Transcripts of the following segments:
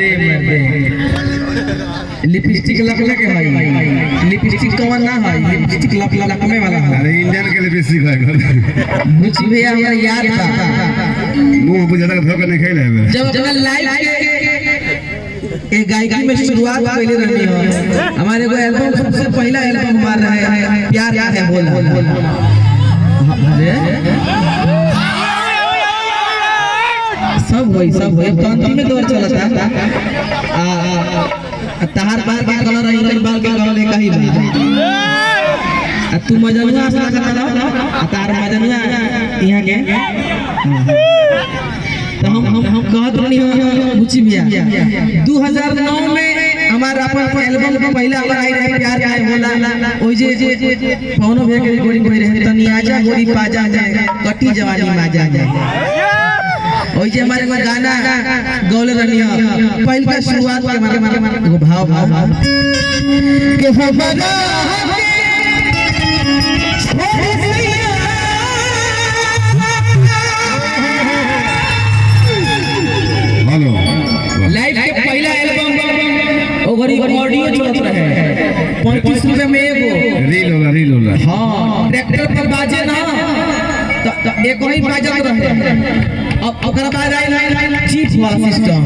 अरे मर्दे लिपस्टिक लकले के भाई लिपस्टिक कौन ना है लिपस्टिक लकमे वाला है। अरे इंडियन के लिपस्टिक है मुझे भैया हमरा याद था मुंह बुझा तक धोखे नहीं खेले जब अपना लाइफ के एक गायकी में शुरुआत पहले रहनी हो हमारे को एल्बम सबसे पहला एल्बम हमारा है प्यार है बोल सब होई तो अंतिम में दौर चला था तहार बार के कलर है इनकर बाल के कलर एक ही तू मजनुआ से लगा ना तार मजनुआ यहां के तो हम कहत रहनी हो बुची भैया 2009 में हमारा अपन एल्बम को पहला बार आई रहे प्यार है बोला ओई जे पवनो भैया के रिकॉर्डिंग भई रहे तनी आजा गोरी पाजा जाए कटी जवानी माजा जाए ओई जे हमारे को गाना गौले रहनी हो पहल का शुरुआत के मारे भाव के फबना हेलो लाइव के पहला एल्बम ओगरी ऑडियो चलत रहे 35 रुपए में एगो रील होला हां ट्रैक्टर पर बाजे ना तो एक ही बाजत रहे अब ओकरा बाद आई चीप वाला सिस्टम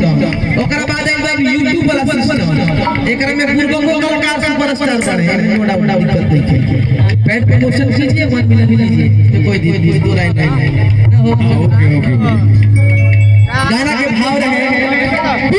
ओकरा बाद आई YouTube वाला सिस्टम एकरा में पूर्वको कलाकार सुपरस्टार बने बड़ा दिक्कत नहीं है पेड प्रमोशन कीजिए 1 मिलियन लीजिए तो कोई दो लाइन नहीं ओके गाना के भाव रहे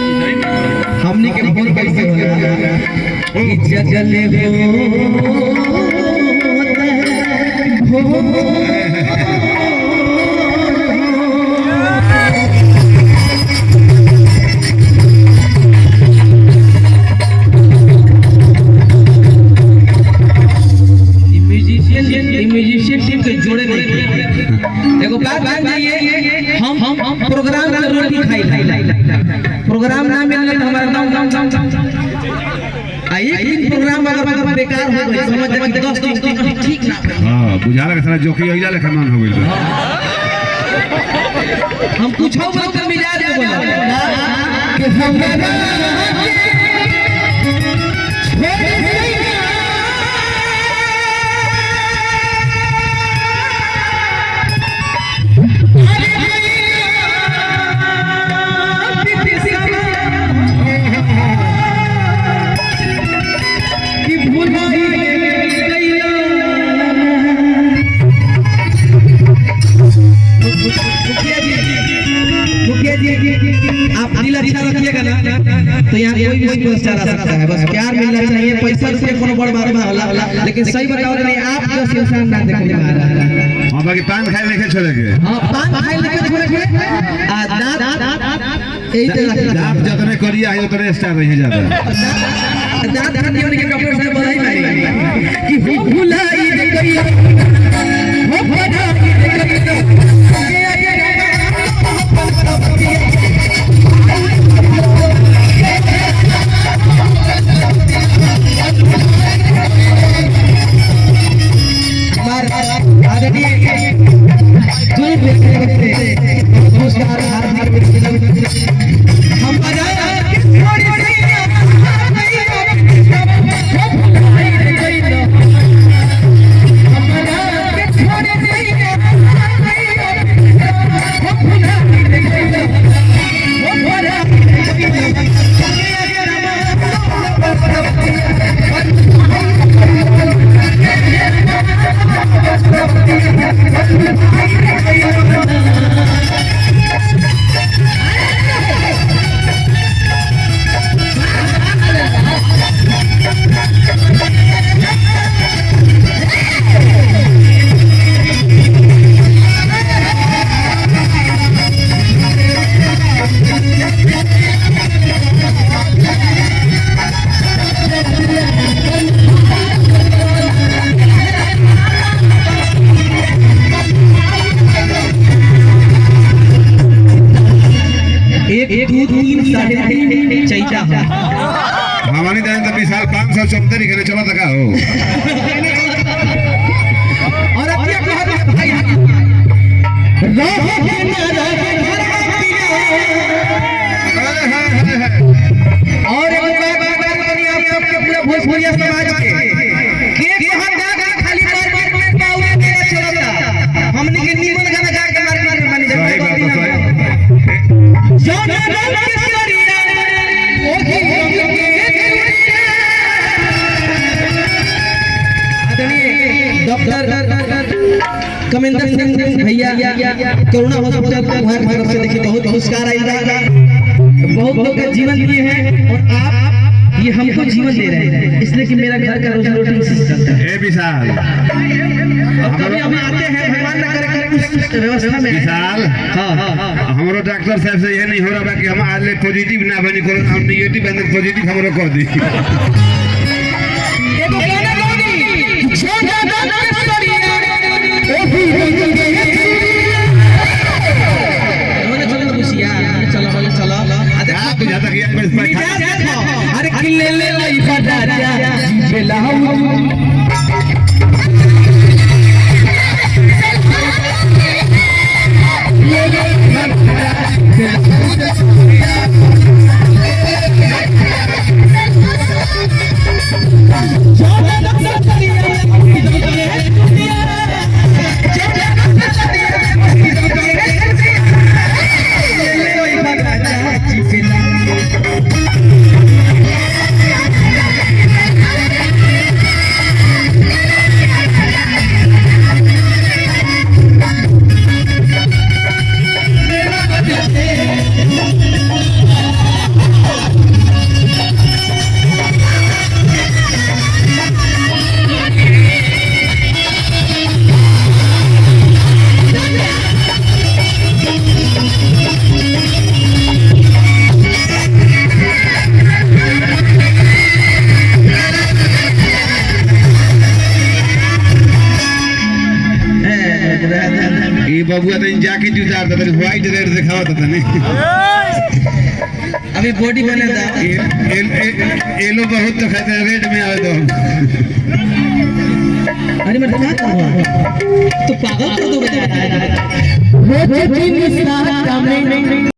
हमने के फोन कैसे होला जगले हो म्यूजिशियन टीम के जोड़े नहीं एगो बात ये हम प्रोग्राम का रोटी खाई प्रोग्राम ना मिलने तो हमारा नाम एक दिन प्रोग्राम अगर बेकार हो गई समझ जाए 10 ठीक ना हां बुझाला के सारा जोखी ओइला लेखा मान हो गइल हम कुछ हो बोल कर मिजाज में बोला कि हमरा आप दिल अच्छा रखिएगा ना तो यहाँ कोई भी सुपरस्टार आ सकता है बस प्यार मिलना चाहिए पैसा रुपये कोनो बड़ बात होला लेकिन सही बताओ नहीं आप जो इंसान ना देखने वाला हां बाकी पान खाए लेके छोड़े के हां पान खाए लेके छोड़े के आ दांत यही तरह आप जतने करिया है उतने स्टार रहे ज्यादा दांत खाने के कपड़े से बधाई नहीं कि हो भुलाई गई हो बधाई गई नमस्कार 1 2 3 3.5 चैता है हमारी देन तो विशाल 574 के चलो तका हो और अब क्या कहत भाई रह के न रह और एक बात बतानी आप सबके पूरा भोजपुरिया समाज के कहत खाली मार में पाउए मेरा चलता हमनी के निमन गाना गा के मार में मानी सही बात है जान रंग के करीना ओही डॉक्टर कमेंद्र सिंह भैया करुणा हॉस्पिटल वहाँ की तरफ से देखिए बहुत पुरस्कार आएगा बहुत लोग का जीवन दिए हैं और आप ये हमको जीवन दे रहे हैं इसलिए कि मेरा घर का रोजी रोटी इसी से चलता है ए विशाल कभी हम आते हैं भगवान ना करे उस व्यवस्था में विशाल हाँ हमरो डॉक्टर साहब से ये नहीं हो रहा कि हम आज ले पॉजिटिव ना बनी को हम नेगेटिव बने पॉजिटिव हमरो कर दी एगो गाना गानी छोटा दाना सरिया ओही चलो खुशिया चलो आप ज्यादा किया बस अरे किले ले लाई बदाजा बेलाऊ ये बबुआ तो जाके जुटार था व्हाइट रेड दिखावा था नहीं अभी बॉडी बने था येलो बहुत तो खाते रेड में आवे तो अरे मैं क्या कर रहा हूं तो पागल कर दो बेटा